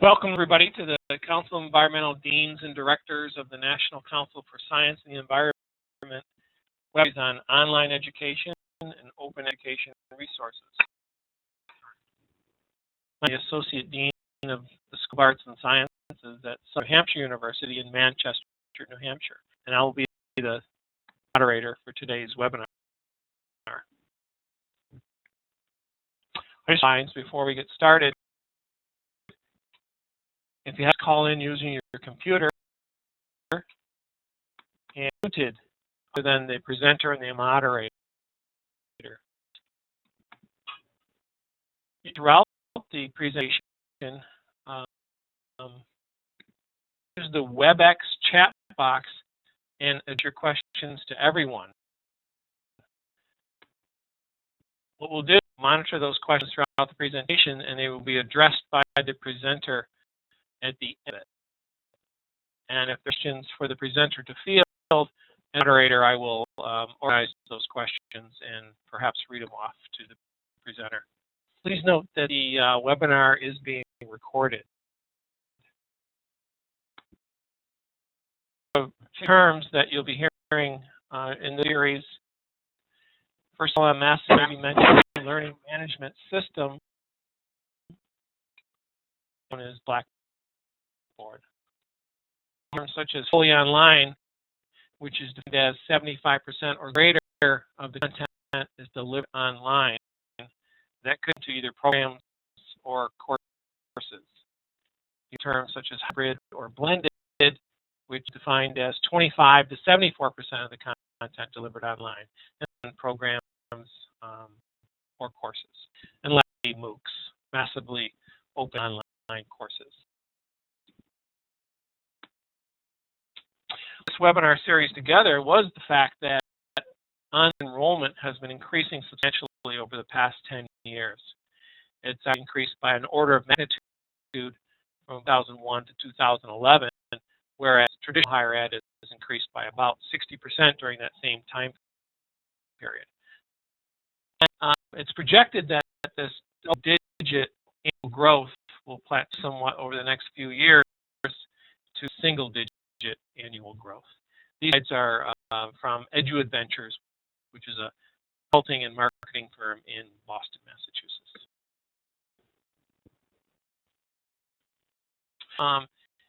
Welcome, everybody, to the Council of Environmental Deans and Directors of the National Council for Science and the Environment webinars on online education and open education resources. I'm the Associate Dean of the School of Arts and Sciences at New Hampshire University in Manchester, New Hampshire, and I will be the moderator for today's webinar. Before we get started, if you have to call in using your computer and muted, other than the presenter and the moderator. Throughout the presentation, use the WebEx chat box and add your questions to everyone. What we'll do is monitor those questions throughout the presentation, and they will be addressed by the presenter at the end. And if there are questions for the presenter to field, as moderator, I will organize those questions and perhaps read them off to the presenter. Please note that the webinar is being recorded. So, terms that you'll be hearing in the series. First of all, MMS will be mentioned learning management system, known as Blackboard. Terms such as fully online, which is defined as 75% or greater of the content is delivered online. That could be either programs or courses. Terms such as hybrid or blended, which is defined as 25 to 74% of the content delivered online, and programs or courses. And lastly, MOOCs, massively open online courses. This webinar series together was the fact that online enrollment has been increasing substantially over the past 10 years. It's increased by an order of magnitude from 2001 to 2011, whereas traditional higher ed has increased by about 60% during that same time period. And, it's projected that this double-digit annual growth will plateau somewhat over the next few years to single-digit annual growth. These slides are from EduAdventures, which is a consulting and marketing firm in Boston, Massachusetts.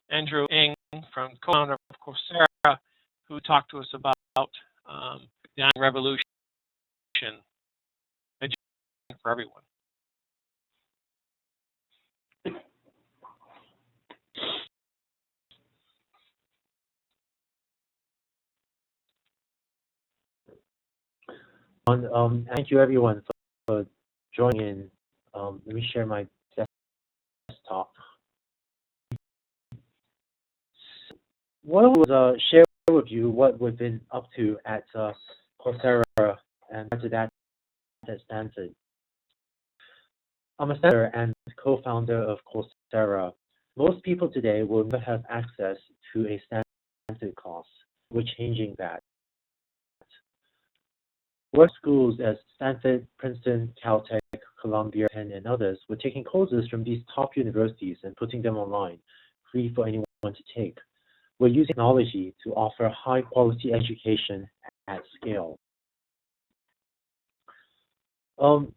Andrew Ng from Cofounder of Coursera, who talked to us about the online revolution, education for everyone. Thank you everyone for joining in. Let me share my desktop. What I will share with you what we've been up to at Coursera and after that at Stanford. I'm a Stanford and co-founder of Coursera. Most people today will never have access to a Stanford class. We're changing that. Work schools as Stanford, Princeton, Caltech, Columbia, Penn, and others were taking courses from these top universities and putting them online, free for anyone to take. We're using technology to offer high-quality education at scale. The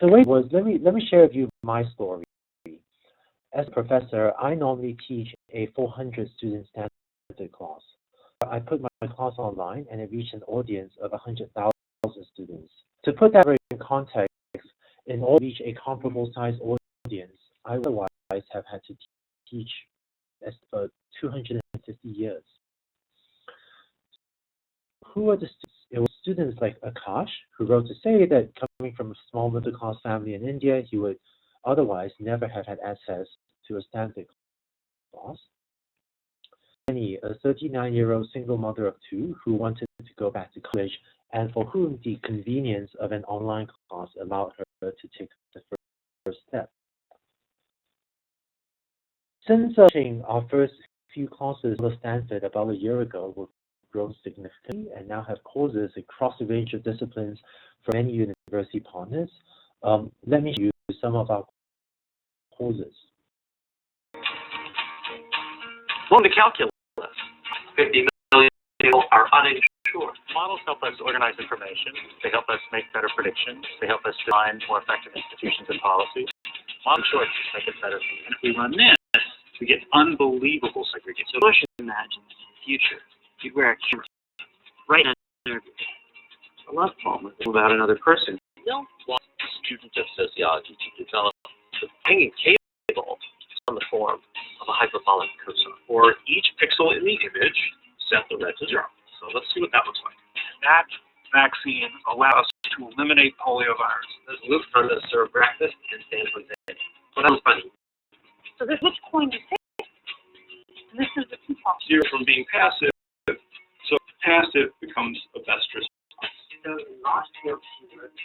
way it was, let me share with you my story. As a professor, I normally teach a 400-student Stanford class. I put my class online and it reached an audience of 100,000 students. To put that in context, in order to reach a comparable size audience, I would otherwise have had to teach for 250 years. Who are the students? It was students like Akash, who wrote to say that coming from a small middle-class family in India, he would otherwise never have had access to a Stanford class. Annie, a 39-year-old single mother of two who wanted to go back to college and for whom the convenience of an online class allowed her to take the first step. Since teaching our first few classes at Stanford about a year ago, we've grown significantly and now have courses across a range of disciplines from many university partners. Let me show you some of our courses. Going to calculus. 50 million people are uninsured. Models help us organize information. They help us make better predictions. They help us design more effective institutions and policies. Model choices make it better. And if we run this, we get unbelievable segregation. So Bush imagines the future. You'd wear a camera right under a love poem about another person. We don't want a student of sociology to develop the hanging cable on the form of a hyperbolic cosine. For each pixel in the image, set the red to 0. So let's see what that looks like. That vaccine allows us to eliminate poliovirus. Let's look for the breakfast and stand for that. Well, that was funny. So this which coin to take? This is the coupon. Zero from being passive, so passive becomes a best response. So lost your keyword.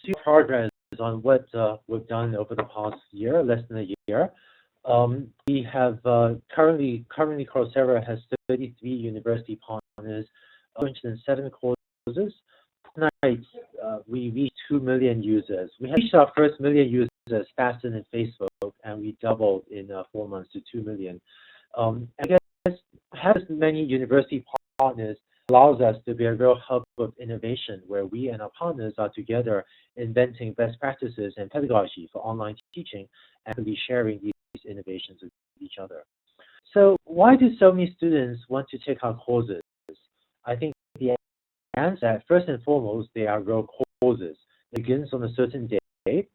See progress on what we've done over the past year, less than a year. We have currently Coursera has 33 university partners, 207 courses. Tonight, we reached 2 million users. We have reached our first million users faster than Facebook, and we doubled in 4 months to 2 million. I guess having many university partners allows us to be a real hub of innovation where we and our partners are together inventing best practices and pedagogy for online teaching and really sharing these innovations with each other. So why do so many students want to take our courses? I think the answer is first and foremost, they are real courses. It begins on a certain day. It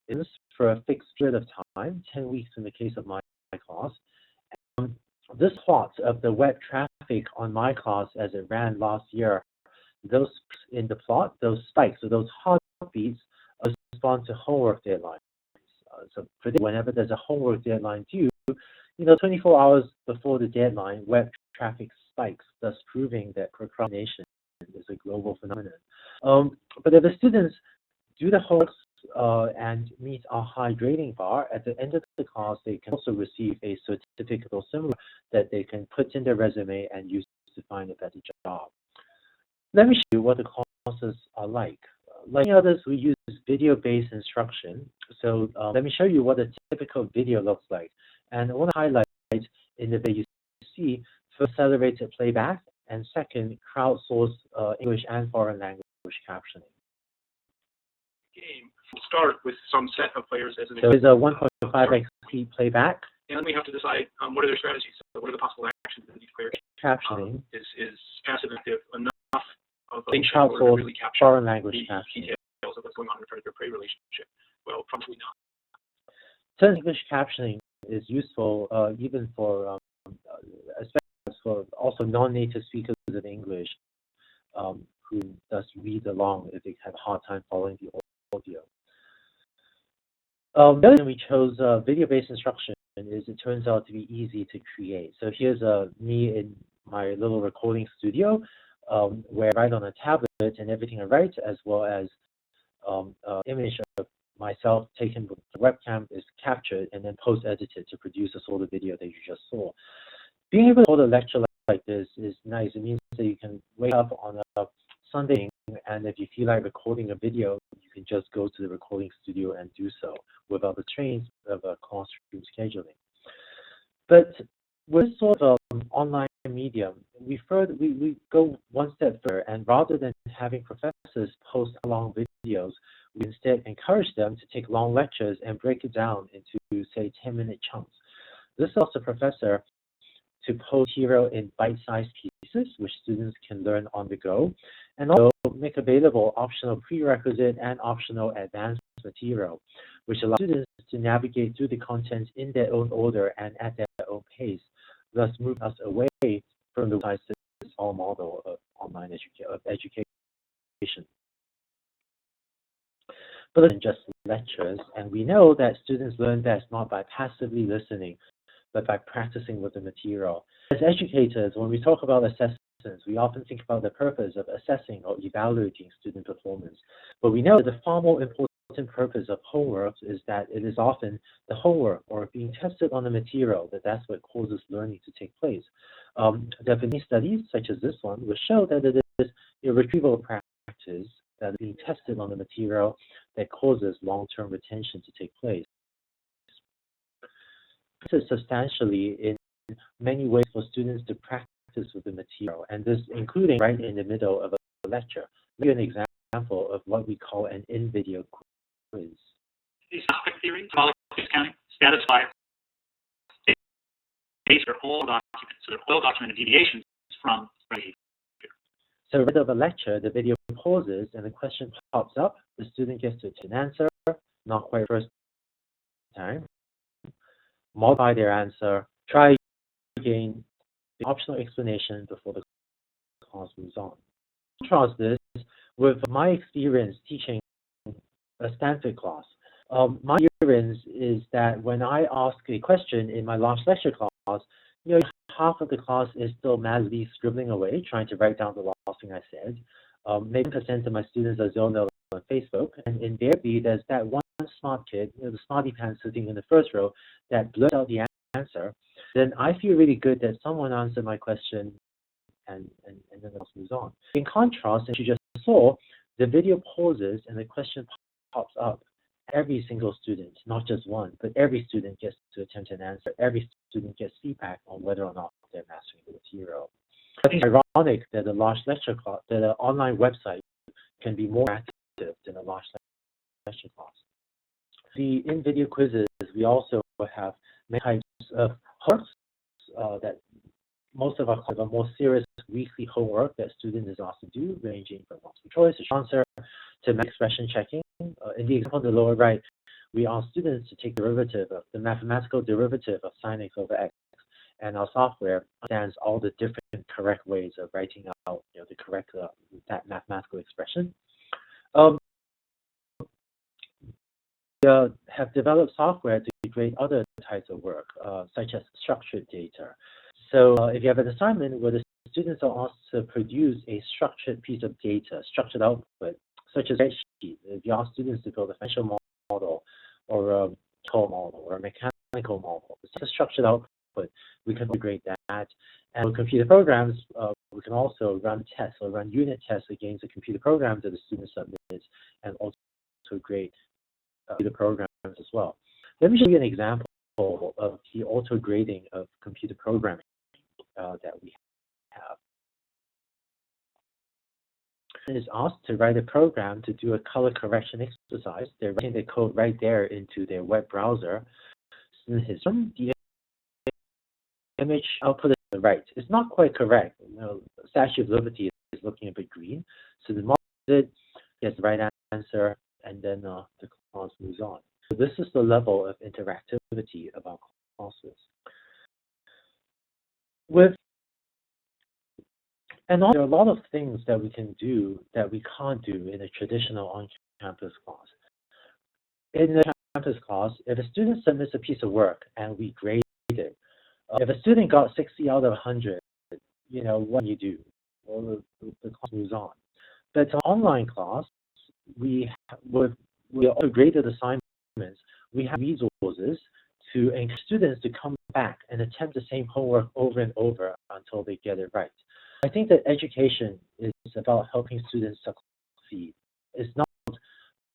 is for a fixed period of time, 10 weeks in the case of my class. This plot of the web traffic on my class as it ran last year, those in the plot, those spikes, so those heartbeats respond to homework deadlines. So whenever there's a homework deadline due, 24 hours before the deadline, web traffic spikes, thus proving that procrastination is a global phenomenon. But if the students do the homework and meet a high grading bar, at the end of the class, they can also receive a certificate or similar that they can put in their resume and use to find a better job. Let me show you what the classes are like. Like many others, we use video-based instruction. So let me show you what a typical video looks like. And I want to highlight in the video you see, first, accelerated playback, and second, crowdsourced English and foreign language captioning. Game. We'll start with some set of players as an So it's a 1.5x speed playback. And then we have to decide what are their strategies. So what are the possible actions that each player Captioning. Is passive active enough of a Crowdsourced really capture foreign language the captioning. details of what's going on in a predator-prey relationship? Well, probably not. So English captioning is useful even for, especially for also non-native speakers of English who does read along if they have a hard time following the audio. The reason we chose video-based instruction is it turns out to be easy to create. So here's me in my little recording studio where I write on a tablet and everything I write, as well as image of myself taken with the webcam is captured and then post-edited to produce a sort of video that you just saw. Being able to hold a lecture like this is nice. It means that you can wake up on a Sunday, and if you feel like recording a video, you can just go to the recording studio and do so without the strains of a classroom scheduling. But with this sort of online medium, we go one step further, and rather than having professors post long videos, we instead encourage them to take long lectures and break it down into, say, 10-minute chunks. This allows the professor to post material in bite-sized pieces, which students can learn on the go, and also make available optional prerequisite and optional advanced material, which allows students to navigate through the content in their own order and at their own pace, thus move us away from the small model of online education. But than just lectures, and we know that students learn best not by passively listening, but by practicing with the material. As educators, when we talk about assessments, we often think about the purpose of assessing or evaluating student performance. But we know that the far more important purpose of homework is that it is often the homework or being tested on the material that's what causes learning to take place. There have been studies, such as this one, which show that it is a retrieval practice that are being tested on the material that causes long-term retention to take place. This is substantially in many ways for students to practice with the material, and this including right in the middle of a lecture. I'll give you an example of what we call an in-video quiz. These topic theories, discounting, status bias, base are all documents. So they're all documented deviations from behavior. So right of a lecture, the video pauses and the question pops up. The student gets to an answer, not quite first time. Modify their answer, try again, the optional explanation before the class moves on. Contrast this with my experience teaching a Stanford class. My experience is that when I ask a question in my last lecture class, half of the class is still madly scribbling away, trying to write down the last thing I said. Maybe 10% of my students are zoned out on Facebook, and invariably there's that one smart kid, the smarty pants sitting in the first row, that blurts out the answer. Then I feel really good that someone answered my question, and then the class moves on. In contrast, as you just saw, the video pauses and the question pops up. Every single student, not just one, but every student gets to attempt an answer. Every student gets feedback on whether or not they're mastering the material. I think it's ironic that a large lecture class, that an online website can be more active than a large lecture class. The in-video quizzes, we also have many types of homeworks that most of us have a more serious weekly homework that students is asked to do, ranging from multiple choice to answer to expression checking. In the example on the lower right, we ask students to take the mathematical derivative of sin x over x, and our software understands all the different correct ways of writing out the correct that mathematical expression. We have developed software to create other types of work, such as structured data. So if you have an assignment where the students are asked to produce a structured piece of data, structured output, such as a spreadsheet, if you ask students to build a financial model or a tool model or a mechanical model, it's a structured output, we can integrate that. And with computer programs, we can also run tests or run unit tests against the computer programs that the student submits, and also grade computer programs as well. Let me show you an example of the auto grading of computer programming that we have. Is asked to write a program to do a color correction exercise. They're writing the code right there into their web browser. So the image output is right. It's not quite correct. Statue of Liberty is looking a bit green. So the model gets the right answer, and then the class moves on. So this is the level of interactivity of our classes. And there are a lot of things that we can do that we can't do in a traditional on-campus class. In the campus class, if a student submits a piece of work and we grade it, if a student got 60 out of 100, what do you do? Well, the class moves on. But in online class, we also graded assignments. We have resources to encourage students to come back and attempt the same homework over and over until they get it right. I think that education is about helping students succeed. It's not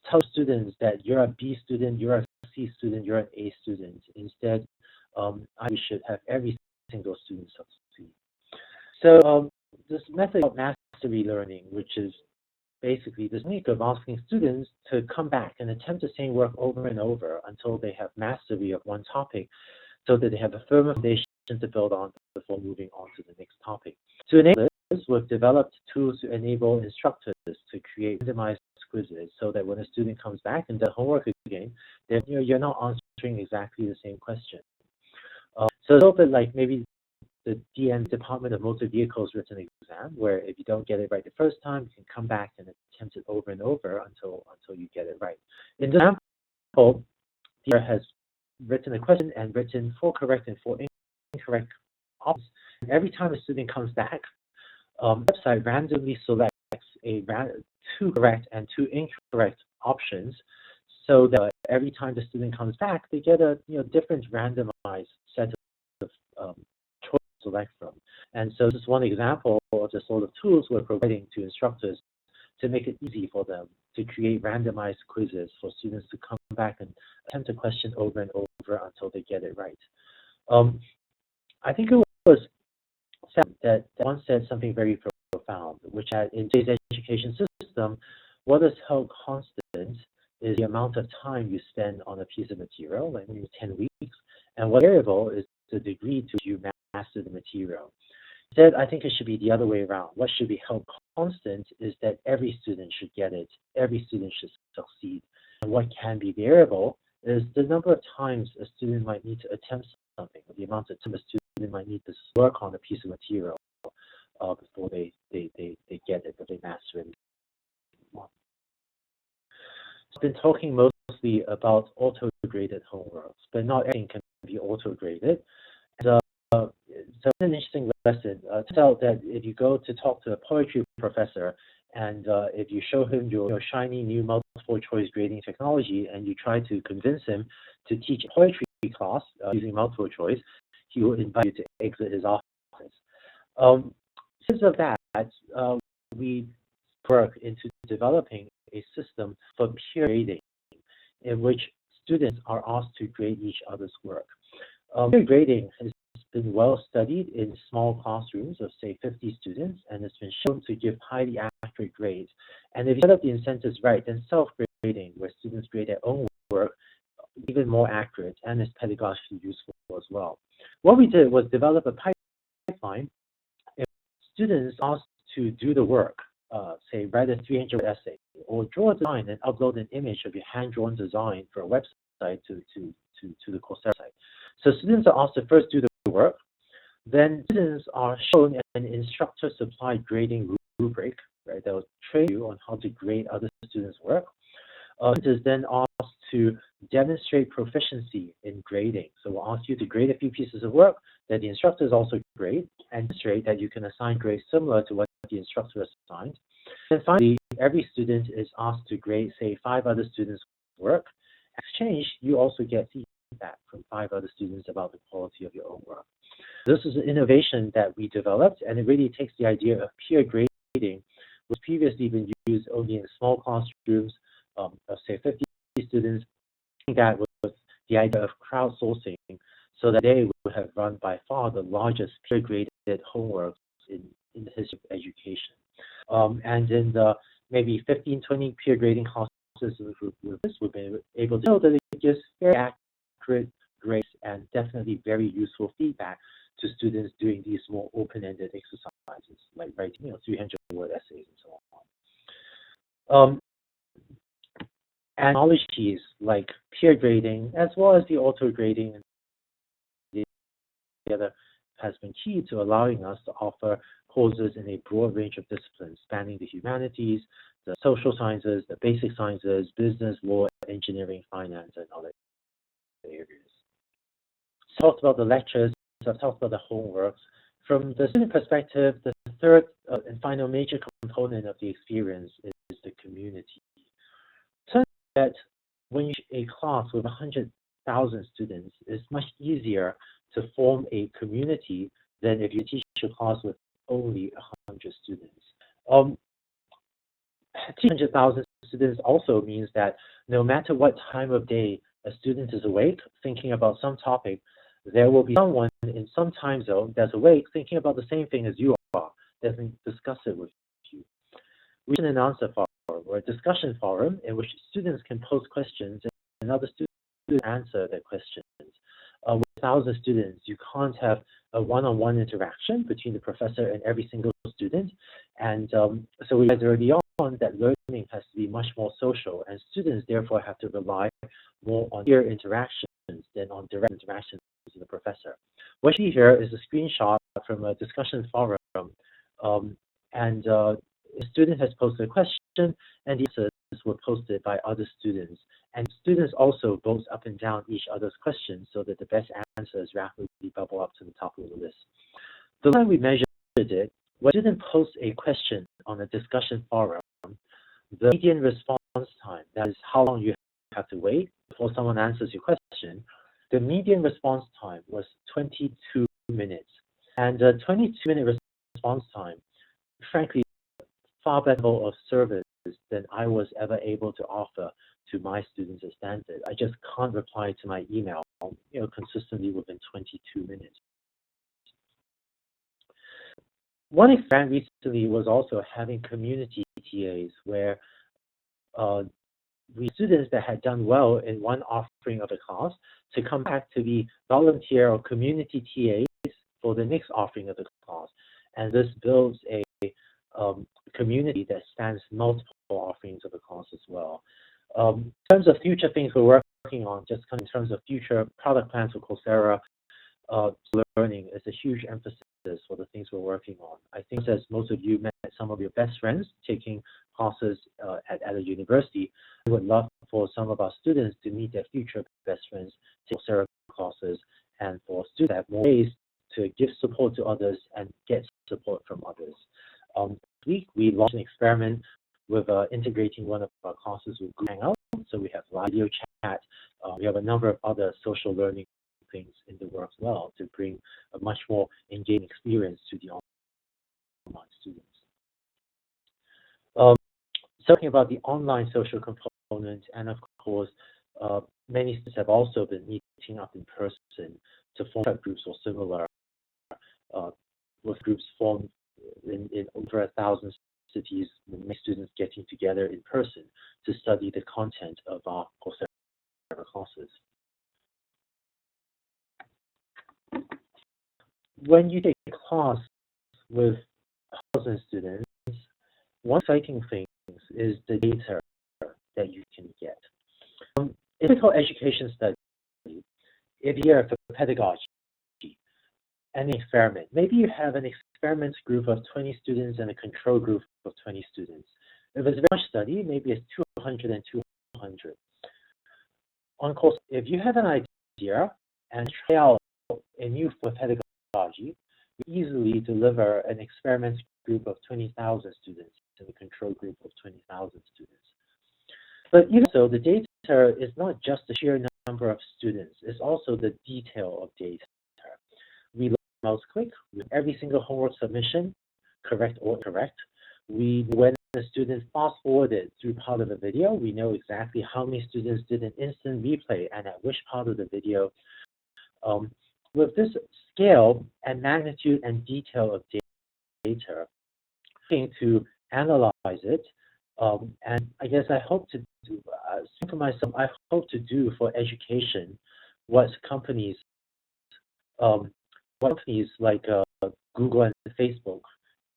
tell students that you're a B student, you're a C student, you're an A student. Instead, we should have every single student succeed. So this method of mastery learning, which is basically this technique of asking students to come back and attempt the same work over and over until they have mastery of one topic, so that they have a firmer foundation to build on before moving on to the next topic. To enable this, we've developed tools to enable instructors to create randomized quizzes, so that when a student comes back and does homework again, then you're not answering exactly the same question. So it's a little bit like maybe the DN Department of Motor Vehicles written exam, where if you don't get it right the first time, you can come back and attempt it over and over until you get it right. In this example, the teacher has written a question and written 4 correct and 4 incorrect options. And every time a student comes back, the website randomly selects 2 correct and 2 incorrect options, so that every time the student comes back, they get a different randomized set of choices to select from. And so this is one example of the sort of tools we're providing to instructors to make it easy for them to create randomized quizzes for students to come back and attempt a question over and over until they get it right. I think it was Sam that once said something very profound, which in today's education system, what is held constant is the amount of time you spend on a piece of material, like maybe 10 weeks, and what variable is the degree to which you master the material. Instead, I think it should be the other way around. What should be held constant is that every student should get it, every student should succeed. And what can be variable is the number of times a student might need to attempt something, or the amount of time a student might need to work on a piece of material before they get it, but they master it. I've been talking mostly about auto-graded homeworks, but not everything can be auto-graded. And, so it's an interesting lesson. It turns out that if you go to talk to a poetry professor, and if you show him your shiny new multiple choice grading technology, and you try to convince him to teach a poetry class using multiple choice, he will invite you to exit his office. Because of that, we work into developing a system for peer grading, in which students are asked to grade each other's work. Peer grading has been well studied in small classrooms of, say, 50 students, and it's been shown to give highly accurate grades. And if you set up the incentives right, then self-grading, where students grade their own work, even more accurate, and is pedagogically useful as well. What we did was develop a pipeline. If students asked to do the work, say write a 300-word essay, or draw a design and upload an image of your hand-drawn design for a website to the Coursera site. So students are asked to first do the work, then students are shown an instructor-supplied grading rubric, right? They'll train you on how to grade other students' work. Students is then asked to demonstrate proficiency in grading. So we'll ask you to grade a few pieces of work that the instructors also grade, and demonstrate that you can assign grades similar to what the instructor assigned. And finally, every student is asked to grade, say, 5 other students' work. In exchange, you also get feedback from 5 other students about the quality of your own work. This is an innovation that we developed, and it really takes the idea of peer grading, which previously been used only in small classrooms of, say, 50 students, that with the idea of crowdsourcing, so that they would have run by far the largest peer-graded homeworks in the history of education. And in the maybe 15, 20 peer grading classes with this, we've been able to show that it gives very accurate grades and definitely very useful feedback to students doing these more open-ended exercises, like writing 300-word essays and so on. And technologies like peer grading, as well as the auto-grading, together has been key to allowing us to offer courses in a broad range of disciplines, spanning the humanities, the social sciences, the basic sciences, business, law, engineering, finance, and other areas. So I've talked about the lectures, I've talked about the homeworks. From the student perspective, the third and final major component of the experience is the community. It turns out that when you teach a class with 100,000 students, it's much easier to form a community than if you teach a class with only 100 students. Teaching 100,000 students also means that no matter what time of day a student is awake thinking about some topic, there will be someone in some time zone that's awake thinking about the same thing as you are, that can discuss it with you. We have an answer forum, or a discussion forum, in which students can post questions and other students answer their questions. With 1,000 students, you can't have a one-on-one interaction between the professor and every single student. And so we realized early on that learning has to be much more social, and students therefore have to rely more on peer interactions than on direct interactions with the professor. What you see here is a screenshot from a discussion forum, and a student has posted a question, and the answers were posted by other students. And students also vote up and down each other's questions so that the best answers rapidly bubble up to the top of the list. The way we measured it, when a student posts a question on a discussion forum, the median response time, that is how long you have to wait before someone answers your question, the median response time was 22 minutes. And a 22-minute response time, frankly, far better level of service than I was ever able to offer to my students at Stanford. I just can't reply to my email, consistently within 22 minutes. One experiment recently was also having community TAs where we students that had done well in one offering of the class to come back to be volunteer or community TAs for the next offering of the class. And this builds a community that spans multiple offerings of the class as well. In terms of future things we're working on, just kind of in terms of future product plans for Coursera, learning is a huge emphasis for the things we're working on. I think as most of you met some of your best friends taking classes at a university, I would love for some of our students to meet their future best friends, take Coursera classes, and for students to have more ways to give support to others and get support from others. This week, we launched an experiment with integrating one of our classes with Google Hangouts. So we have live video chat. We have a number of other social learning things in the works as well to bring a much more engaging experience to the online students. Talking about the online social component, and of course, many students have also been meeting up in person to form groups or similar, with groups formed in over 1,000 cities, many students getting together in person to study the content of our Coursera classes. When you take a class with 1,000 students, one exciting thing is the data that you can get. In typical education study, if you're for pedagogy, an experiment, maybe you have an experiment group of 20 students and a control group of 20 students. If it's a very large study, maybe it's 200 and 200. On course, if you have an idea and try out a new form of pedagogy, you easily deliver an experiment group of 20,000 students and a control group of 20,000 students. But even so, the data is not just the sheer number of students, it's also the detail of data. We look at mouse click with every single homework submission, correct or incorrect. When the student fast forwarded through part of the video, we know exactly how many students did an instant replay and at which part of the video. With this scale and magnitude and detail of data, to analyze it, and I guess I hope to do, for myself, I hope to do for education what companies like Google and Facebook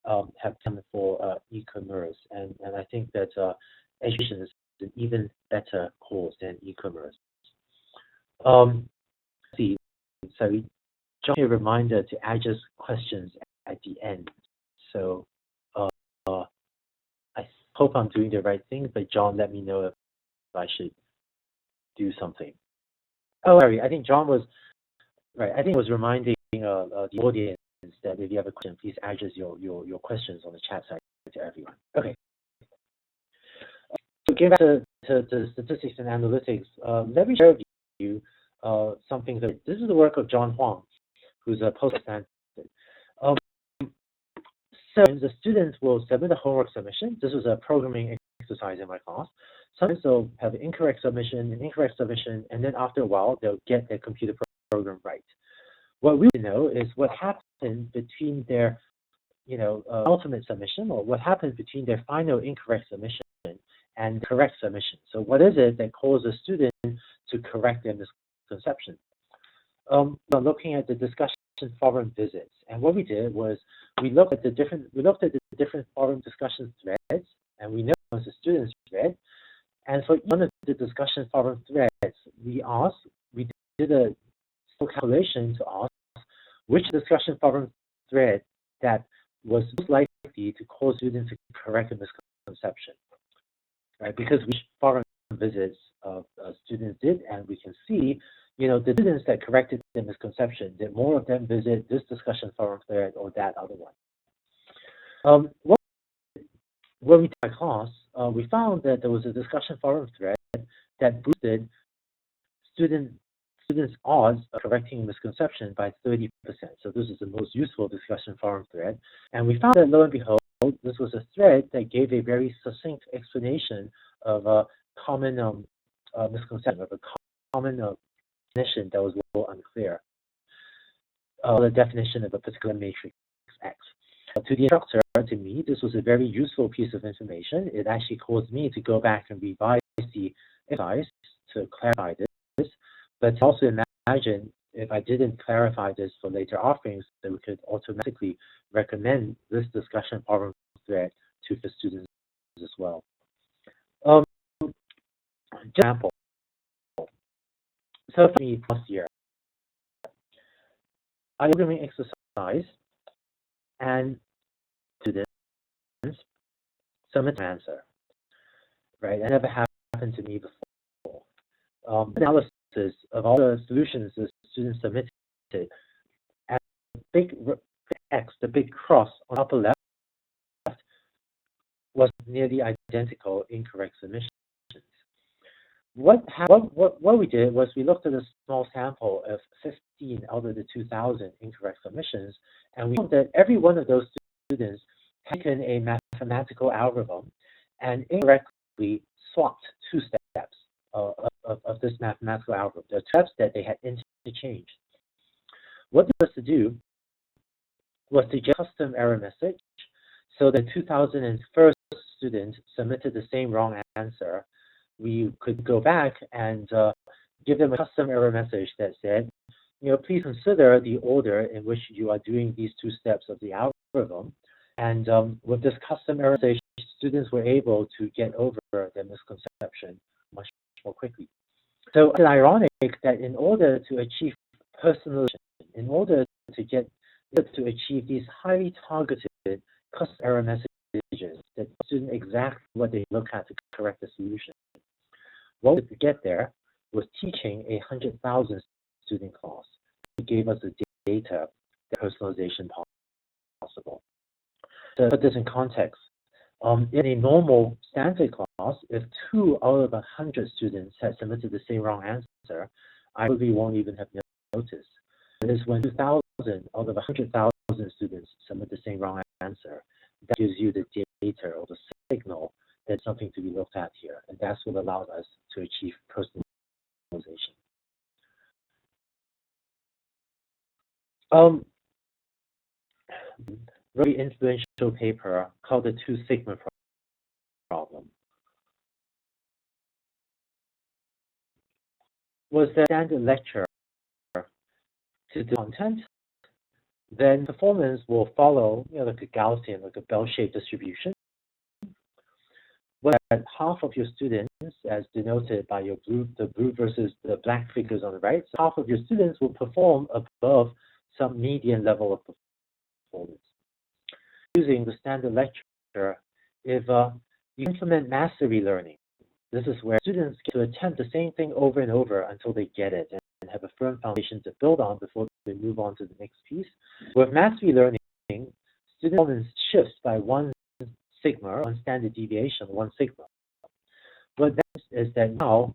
have done for e-commerce, and I think that education is an even better cause than e-commerce. So John, a reminder to add just questions at the end. So I hope I'm doing the right thing, but John, let me know if I should do something. Oh, sorry, I think John was right. I think he was reminding the audience that if you have a question, please add just your questions on the chat site to everyone. Okay. So getting back to statistics and analytics, let me share with you something that this is the work of John Huang, who's a postdoc at Stanford. So the students will submit a homework submission. This was a programming exercise in my class. Sometimes they'll have an incorrect submission, and then after a while, they'll get their computer program right. What we know is what happened between their, ultimate submission, or what happens between their final incorrect submission and the correct submission. So what is it that causes a student to correct their misconception? Looking at the discussion forum visits, and what we did was we looked at the different forum discussion threads, and we know once the students read, and for one of the discussion forum threads, we did a calculation to ask which discussion forum thread that was most likely to cause students to correct a misconception, right? Because which forum visits students did, and we can see, the students that corrected the misconception, did more of them visit this discussion forum thread or that other one. When we did my class, we found that there was a discussion forum thread that boosted students' odds of correcting misconception by 30%. So this is the most useful discussion forum thread. And we found that, lo and behold, this was a thread that gave a very succinct explanation of a common misconception, of a common definition that was a little unclear. The definition of a particular matrix X. To the instructor, to me, this was a very useful piece of information. It actually caused me to go back and revise the exercise to clarify this, but also imagine if I didn't clarify this for later offerings, that we could automatically recommend this discussion problem thread to the students as well. Example. So for me last year, I did an exercise and students submit an answer. Right, that never happened to me before. Analysis of all the solutions the students submitted, and the big X, the big cross on the upper left, was nearly identical incorrect submissions. What we did was we looked at a small sample of 15 out of the 2,000 incorrect submissions, and we found that every one of those students had taken a mathematical algorithm and incorrectly swapped two steps of this mathematical algorithm, the steps that they had interchanged. What this was to do was to get a custom error message, so the 2001st student submitted the same wrong answer. We could go back and give them a custom error message that said, please consider the order in which you are doing these two steps of the algorithm. And with this custom error message, students were able to get over their misconception much more quickly. So it's ironic that in order to achieve personalization, in order to achieve these highly targeted custom error messages that students exactly what they look at to correct the solution, what we could get there was teaching a 100,000 student class. It gave us the data, the personalization possible. To put this in context, in a normal standard class, if 2 out of 100 students had submitted the same wrong answer, I probably won't even have noticed. It is when 2,000 out of 100,000 students submit the same wrong answer, that gives you the data or the signal that's something to be looked at here, and that's what allows us to achieve personalization. Very influential paper called the 2 sigma problem was that standard lecture to the content, then performance will follow, like a Gaussian, like a bell-shaped distribution. Where half of your students, as denoted by the blue versus the black figures on the right, so half of your students will perform above some median level of performance. Using the standard lecture, if you implement mastery learning, this is where students get to attempt the same thing over and over until they get it and have a firm foundation to build on before they move on to the next piece. With mastery learning, student performance shifts by 1 sigma, 1 standard deviation, 1 sigma. What that is that now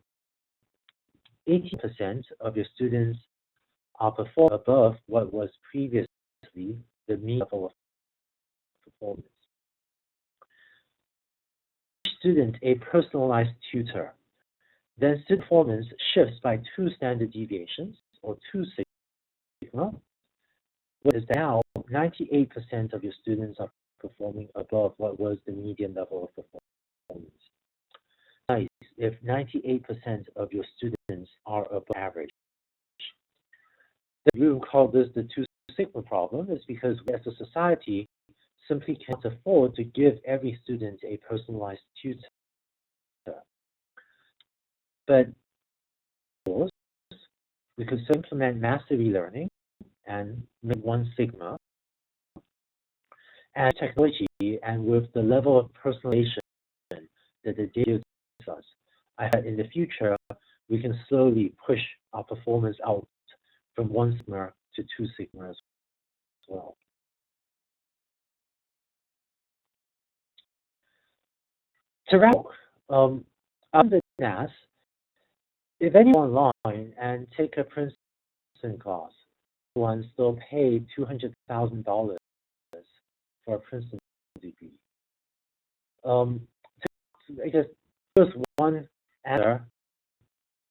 80% of your students are performing above what was previously the mean level of performance. Student a personalized tutor, then student performance shifts by 2 standard deviations or 2 sigma. What is now 98% of your students are performing above what was the median level of performance. Nice, if 98% of your students are above average. The reason we call this the 2 sigma problem is because we as a society simply can't afford to give every student a personalized tutor. But of course, we could implement mastery learning and make 1 sigma and technology, and with the level of personalization that the data gives us, I had in the future, we can slowly push our performance out from 1 sigma to 2 sigma as well. To wrap up, I'm the NAS. If anyone online and take a Princeton class, one still pay $200,000 for a Princeton degree. I guess just one answer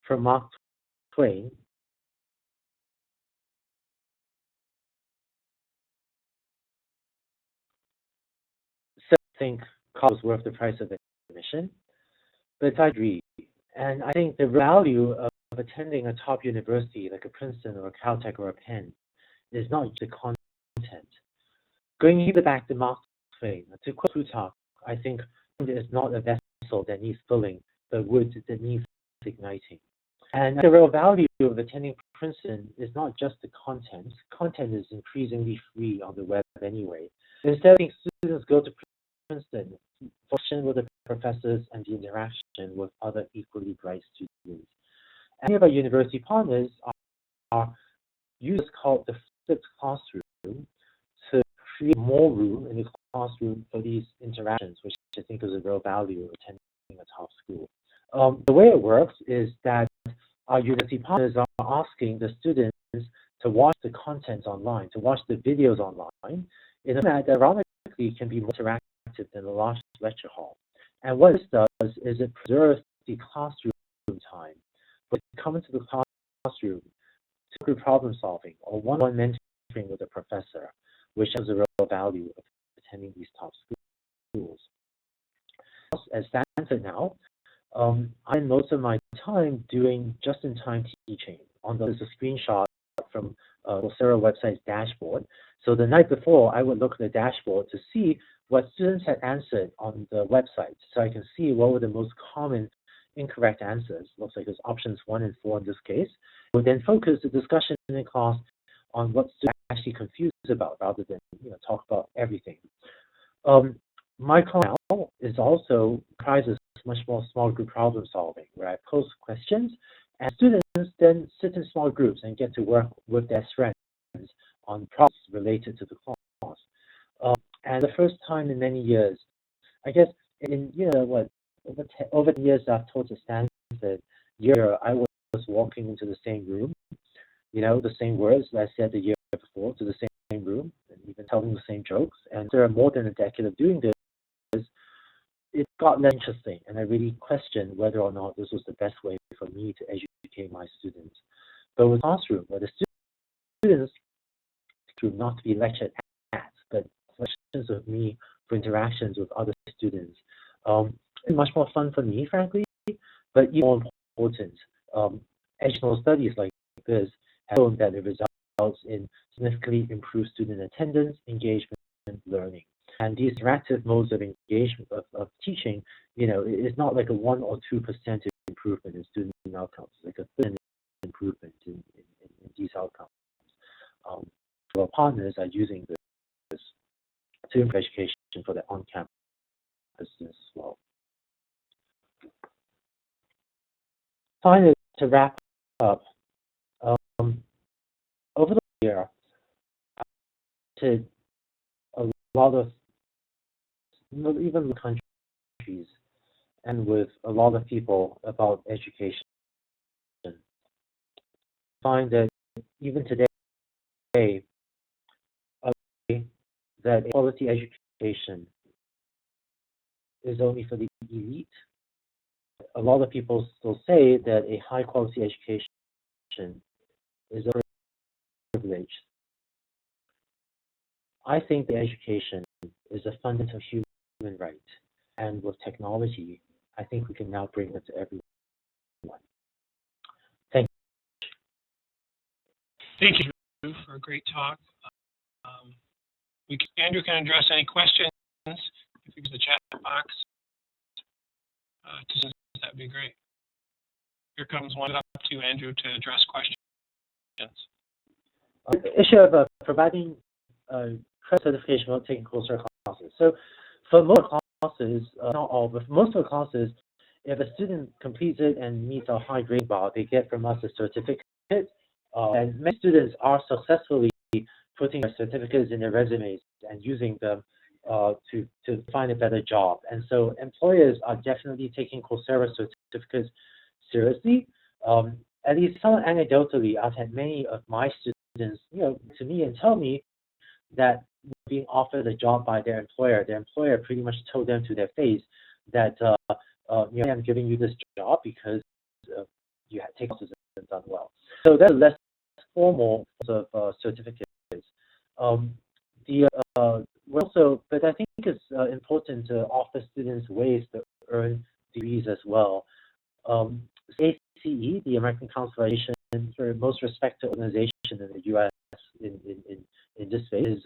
from Mark Twain. So I think college was worth the price of admission, but I agree. And I think the value of attending a top university like a Princeton or a Caltech or a Penn is not just the content. Going even back to Mark Twain, to quote Plutarch, I think it is not a vessel that needs filling, but wood that needs igniting. And the real value of attending Princeton is not just the content. Content is increasingly free on the web anyway. Instead, I think students go to Princeton, function with the professors and the interaction with other equally bright students. And many of our university partners are users called the flipped classroom to create more room in the classroom for these interactions, which I think is a real value of attending a top school. The way it works is that our university partners are asking the students to watch the content online, to watch the videos online, in a manner that ironically can be more interactive than a large lecture hall. And what this does is it preserves the classroom time. When you come into the classroom to group problem solving or one-on-one mentoring with a professor, which has a real value of attending these top schools. At Stanford now, I spend most of my time doing just-in-time teaching. There's a screenshot from Coursera website's dashboard. So the night before, I would look at the dashboard to see what students had answered on the website, so I can see what were the most common incorrect answers. Looks like it's options 1 and 4 in this case. We then focus the discussion in class on what students are actually confused about, rather than talk about everything. My class now is also comprises much more small group problem solving, where I pose questions and students then sit in small groups and get to work with their friends on problems related to the class. And the first time in many years, I guess in over 10 years I've taught at Stanford, I was walking into the same room, the same words that I said the year before to the same room, and even telling the same jokes. And there are more than a decade of doing this. It got less interesting, and I really questioned whether or not this was the best way for me to educate my students. But with classroom, where the students not to be lectured at, but questions with me for interactions with other students, it's much more fun for me, frankly. But even more important, educational studies like this have shown that it results in significantly improved student attendance, engagement, and learning. And these interactive modes of engagement of teaching, it's not like a 1 or 2% improvement in student outcomes, like a 30% improvement in these outcomes. Our partners are using this to improve education for their on-campus students as well. Finally, to wrap up, over the year, I visited a lot of even countries and with a lot of people about education. I find that even today, that quality education is only for the elite. A lot of people still say that a high quality education is a privilege. I think the education is a fundamental human right, and with technology, I think we can now bring it to everyone. Thank you. Thank you, Drew, for a great talk. Andrew can address any questions if you use the chat box. That'd be great. Here comes one up to Andrew to address questions. The issue of providing credit certification while taking Coursera classes. So for most classes, not all, but for most of the classes, if a student completes it and meets a high grade bar, they get from us a certificate. And many students are successfully putting their certificates in their resumes and using them to find a better job. And so employers are definitely taking Coursera certificates seriously. At least some anecdotally, I've had many of my students, to me and tell me that being offered a job by their employer pretty much told them to their face that I'm giving you this job because you had taken courses and done well. So that's less formal sort of certificates. But I think it's important to offer students ways to earn degrees as well. ACE, the American Council of Education, the most respected organization in the U.S. in this space, is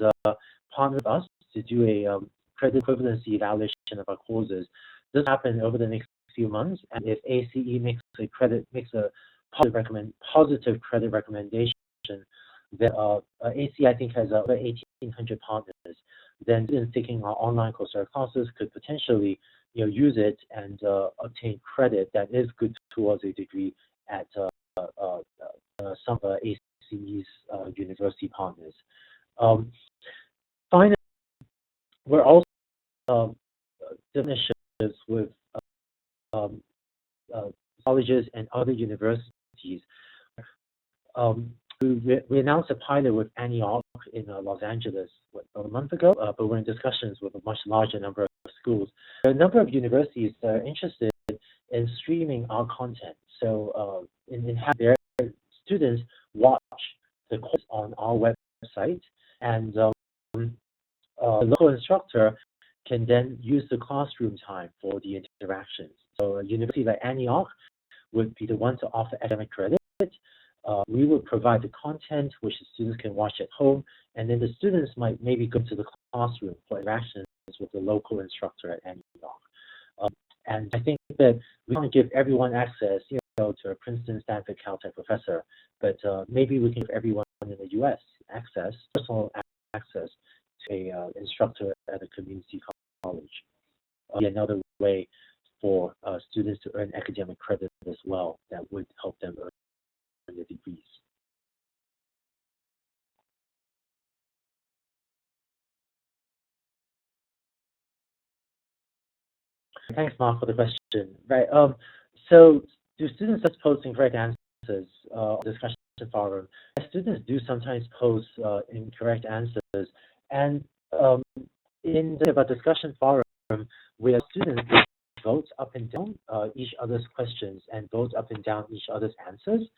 partnered with us to do a credit equivalency evaluation of our courses. This will happen over the next few months, and if ACE makes a positive credit recommendation, then ACE I think has over 1,800 partners. Then students taking our online Coursera classes could potentially use it and obtain credit that is good towards a degree at some of ACE's university partners. Finally, we're also initiatives with colleges and other universities. We announced a pilot with Antioch in Los Angeles about a month ago, but we're in discussions with a much larger number of schools. There are a number of universities that are interested in streaming our content. So in having their students watch the course on our website, and the local instructor can then use the classroom time for the interactions. So a university like Antioch would be the one to offer academic credit. We would provide the content which the students can watch at home, and then the students might maybe go to the classroom for interactions with the local instructor at Antioch. And I think that we can't give everyone access, to a Princeton, Stanford, Caltech professor, but maybe we can give everyone in the U.S. personal access to a instructor at a community college. Another way for students to earn academic credit as well that would help them earn their degrees. Thanks, Mark, for the question. Right. So, do students just post incorrect answers on the discussion forum? Students do sometimes post incorrect answers, and in the discussion forum, where students vote up and down each other's questions and vote up and down each other's answers.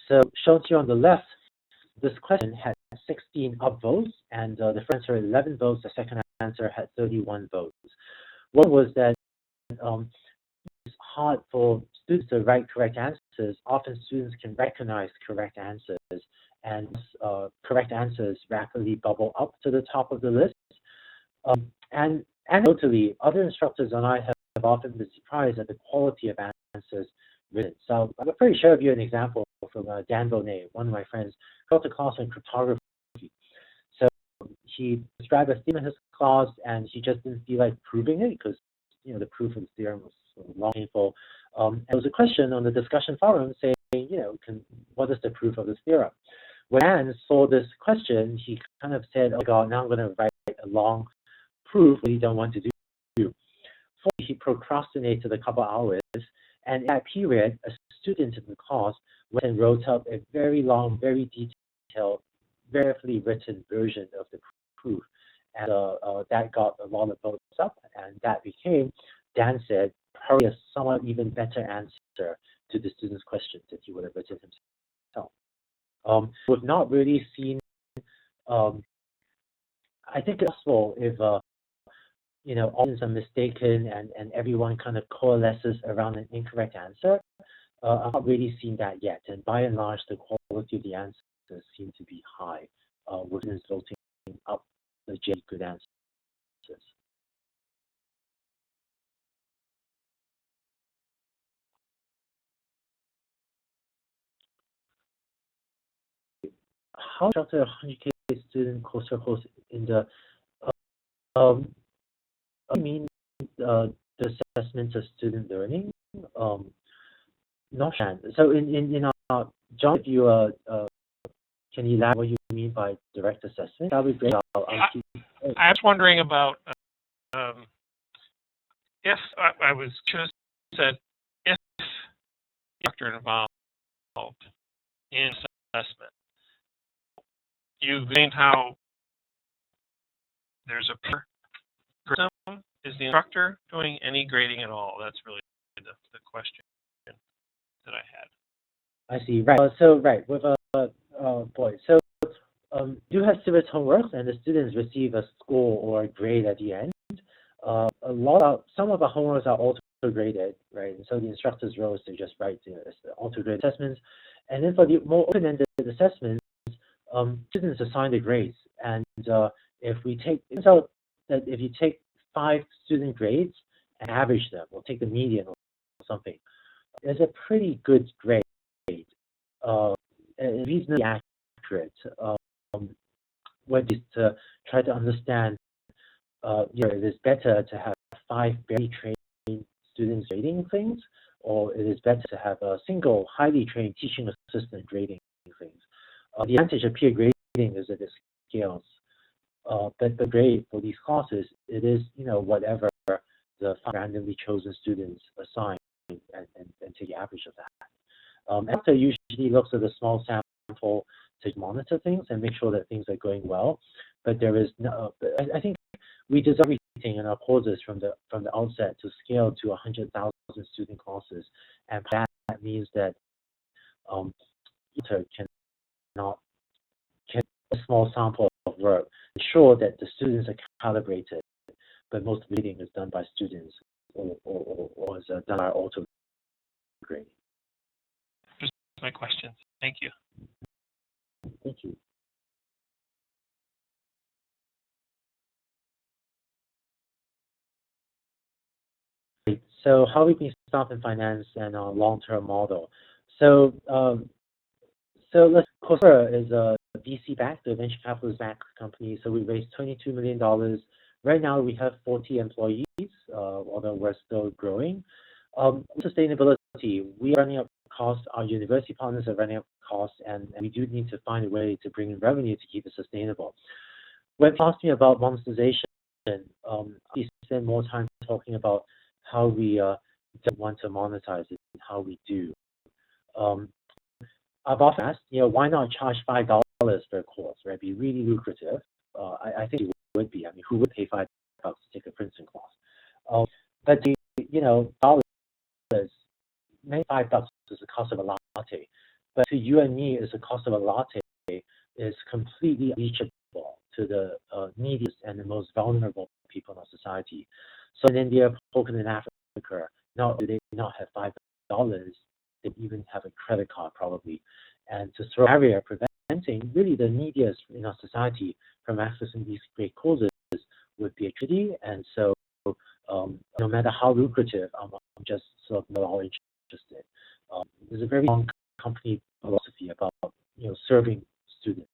So, shown here on the left, this question had 16 upvotes, and the first answer had 11 votes. The second answer had 31 votes. One was that it's hard for students to write correct answers. Often students can recognize correct answers, and correct answers rapidly bubble up to the top of the list. And anecdotally, other instructors and I have often been surprised at the quality of answers written. So I'm pretty sure of you an example from Dan Bonet, one of my friends, taught a class on cryptography. So he described a theme in his class, and he just didn't feel like proving it because the proof of the theorem was sort of long, painful. And there was a question on the discussion forum saying, what is the proof of this theorem? When Dan saw this question, he kind of said, oh God, now I'm going to write a long proof that he don't want to do. He procrastinated a couple hours, and in that period, a student in the class went and wrote up a very long, very detailed, very carefully written version of the proof. And that got a lot of votes up, and that became, Dan said, probably a somewhat even better answer to the student's questions that he would have written himself. We've not really seen, I think it's possible if, audience are mistaken and everyone kind of coalesces around an incorrect answer. I've not really seen that yet, and by and large, the quality of the answers seem to be high, with students voting up legit good answers. How instructor 100K student Coursera course in the I mean the assessment of student learning? Not sure. So in John, if you can you elaborate what you mean by direct assessment? That would be great. I was wondering about if I was just said if the instructor involved in assessment. You've seen how there's a peer system. Is the instructor doing any grading at all? That's really the question that I had. I see. Right. So right with boy. So you have serious homework, and the students receive a score or a grade at the end. Some of the homeworks are auto graded, right? And so the instructor's role is to just write the auto grade assessments, and then for the more open-ended assessments, students assign the grades. And if you take 5 student grades and average them, or take the median or something, it's a pretty good grade. Reasonably accurate. What is to try to understand, it is better to have 5 very trained students grading things, or it is better to have a single highly trained teaching assistant grading things. The advantage of peer grading is that it scales. But the grade for these classes, it is whatever the 5 randomly chosen students assign, and take the average of that. After usually looks at a small sample to monitor things and make sure that things are going well. But there is no. I think we design everything in our courses from the outset to scale to 100,000 student classes, and that means that can a small sample of work ensure that the students are calibrated, but most reading is done by students or is done by auto grading. Just my questions. Thank you. Thank you. So how we can start in finance and our long-term model. So Coursera is a VC-backed, a venture capitalist-backed company. So we raised $22 million. Right now we have 40 employees, although we're still growing. Sustainability, we are running up costs. Our university partners are running up costs, and we do need to find a way to bring in revenue to keep it sustainable. When you asked me about monetization, we spend more time talking about how we don't want to monetize it and how we do. I've often asked, why not charge $5 per course, right? It'd be really lucrative. I think it would be. I mean, who would pay $5 to take a Princeton class? But dollars, maybe $5 is the cost of a latte. But to you and me, is the cost of a latte is completely reachable to the neediest and the most vulnerable people in our society. So in India, Poland, in Africa, not do they not have $5, they even have a credit card probably. And to throw a barrier preventing really the neediest in our society from accessing these great courses would be a tragedy. And so no matter how lucrative, I'm just sort of not all interested. There's a very long company philosophy about serving students.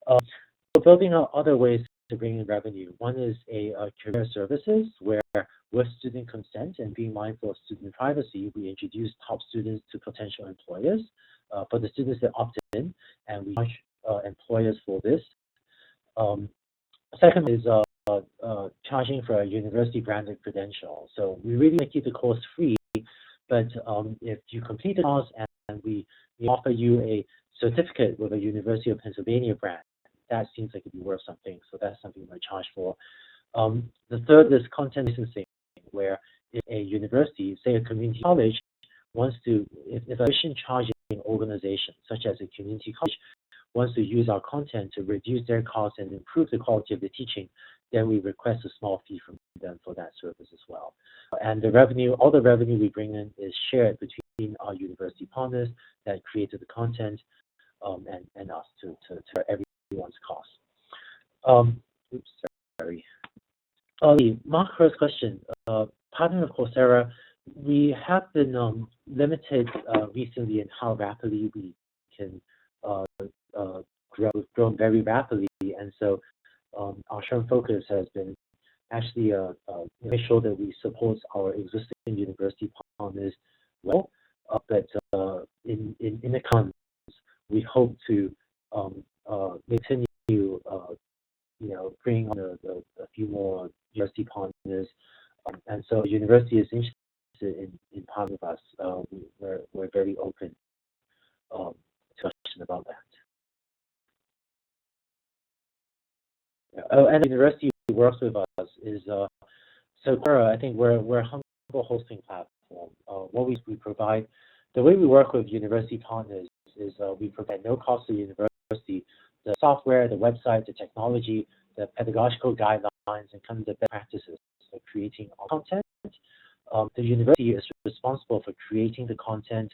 So building out other ways to bring in revenue. One is a career services where, with student consent and being mindful of student privacy, we introduce top students to potential employers. For the students that opt in, and we charge employers for this. Second is charging for a university branded credential. So we really make the course free, but if you complete the course and we offer you a certificate with a University of Pennsylvania brand, that seems like it'd be worth something. So that's something we charge for. The third is content licensing, where if a university, say a community college, wants to, if a mission charging organization, such as a community college, wants to use our content to reduce their costs and improve the quality of the teaching, then we request a small fee from them for that service as well. And the revenue, all the revenue we bring in is shared between our university partners that created the content and us to everyone's cost. Oops, sorry. Mark first question. Partnering with Coursera, we have been limited recently in how rapidly we can grow. We've grown very rapidly, and so our short focus has been actually make sure that we support our existing university partners well. But in the coming months, we hope to continue, bring on a few more university partners, and so the university is interested in partnering with us. We're very open to question about that. And the university works with us is so Coursera. I think we're a humble hosting platform. What we provide, the way we work with university partners is we provide no cost to the university, the software, the website, the technology, the pedagogical guidelines, and kind of the best practices for creating content. The university is responsible for creating the content,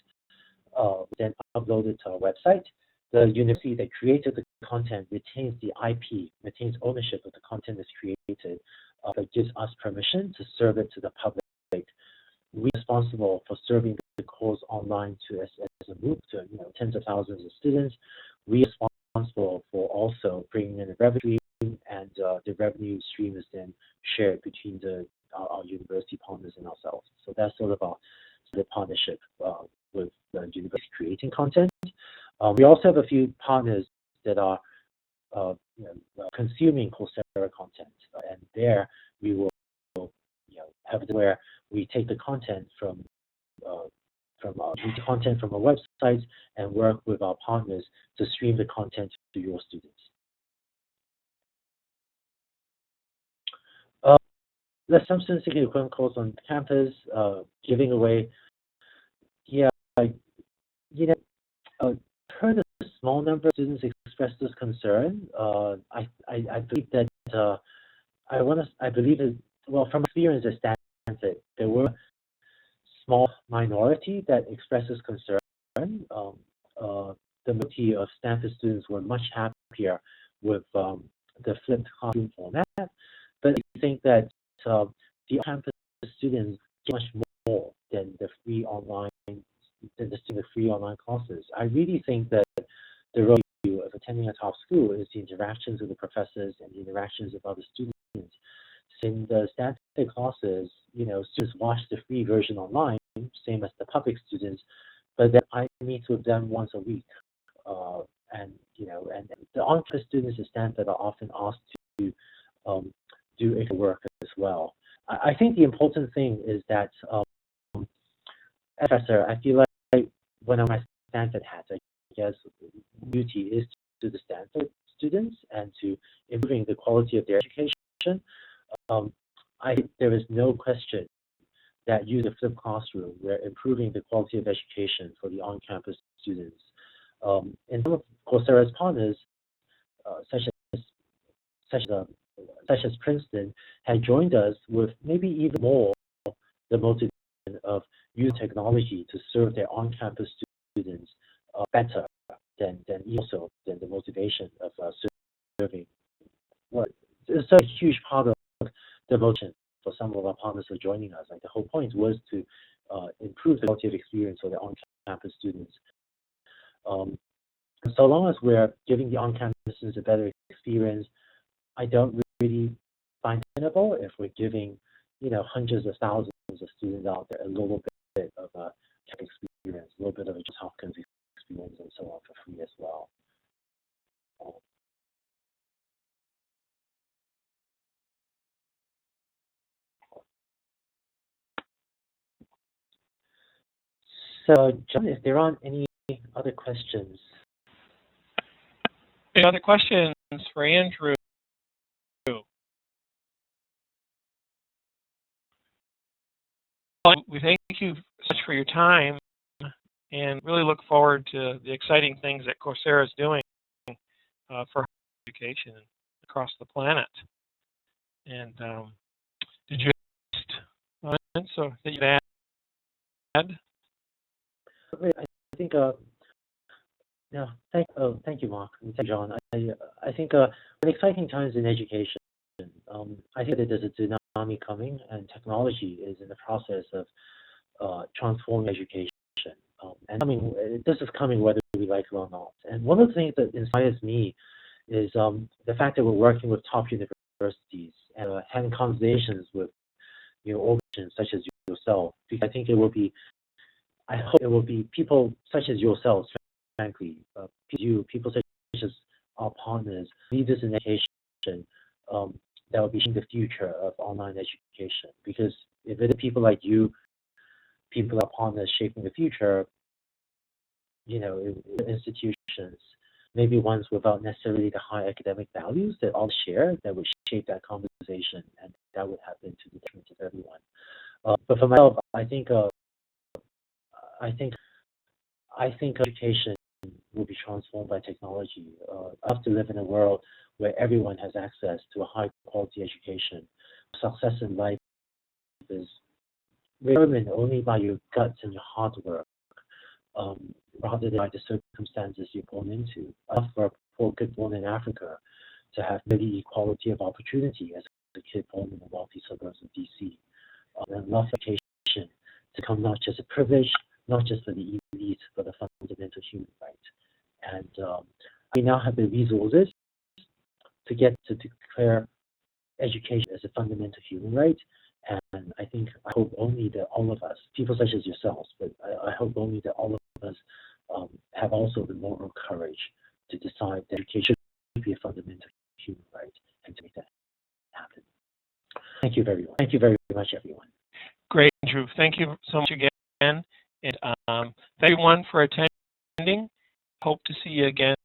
then upload it to our website. The university that created the content retains the IP, retains ownership of the content that's created, but gives us permission to serve it to the public. We're responsible for serving the course online as a group to tens of thousands of students. We're responsible for also bringing in the revenue stream, and the revenue stream is then shared between our university partners and ourselves. So that's sort of the partnership with the university creating content. We also have a few partners that are consuming Coursera content, and there we will have it where we take the content from our websites and work with our partners to stream the content to your students. There's some students taking equivalent course on campus, giving away. I've heard a small number of students express this concern. I believe that I believe that, well, from experience at Stanford, there were a small minority that expresses concern. The majority of Stanford students were much happier with the flipped classroom format, but I think that the campus students get much more than the free online classes. I really think that the real value of attending a top school is the interactions with the professors and the interactions with other students. In the Stanford classes, students watch the free version online, same as the public students, but then I meet with them once a week. And the on-campus students at Stanford are often asked to do extra work as well. I think the important thing is that, as a professor, I feel like when I'm at Stanford hat, I guess duty is to the Stanford students and to improving the quality of their education. There is no question that using the flipped classroom, we're improving the quality of education for the on-campus students. And some of Coursera's partners, such as Princeton, had joined us with maybe even more the motivation of using technology to serve their on-campus students better than the motivation of serving. Well, it's a huge part of the motivation for some of our partners who are joining us. Like the whole point was to improve the quality of experience for the on-campus students. So long as we're giving the on-campus students a better experience, I don't really find it tenable if we're giving hundreds of thousands of students out there a little bit of a experience, a little bit of a Johns Hopkins experience, and so on for free as well. So, John, if there aren't any other questions. Any other questions for Andrew? We thank you so much for your time and really look forward to the exciting things that Coursera is doing for education across the planet. And did you have comments or that you'd add? I think thank you, Mark, and thank you, John. I think exciting times in education. I think that there's a tsunami coming, and technology is in the process of transforming education. And this is coming whether we like it or not. And one of the things that inspires me is the fact that we're working with top universities and having conversations with organizations such as yourself. Because I hope it will be people such as yourselves, frankly, people such as our partners, leaders in education, that will be shaping the future of online education. Because if it is people like you, people are partners shaping the future, institutions, maybe ones without necessarily the high academic values that all share, that would shape that conversation, and that would happen to the detriment of everyone. But for myself, I think education will be transformed by technology. I have to live in a world where everyone has access to a high quality education. Success in life is determined only by your guts and your hard work, rather than by the circumstances you're born into. I love for a poor kid born in Africa to have nearly equality of opportunity as a kid born in the wealthy suburbs of DC. And love education to come not just a privilege, not just for the elite, but a fundamental human right. And we now have the resources to get to declare education as a fundamental human right. And I hope only that all of us, people such as yourselves, but I hope only that all of us have also the moral courage to decide that education should be a fundamental human right and to make that happen. Thank you very much. Thank you very much, everyone. Great, Andrew. Thank you so much again. And thank everyone for attending. Hope to see you again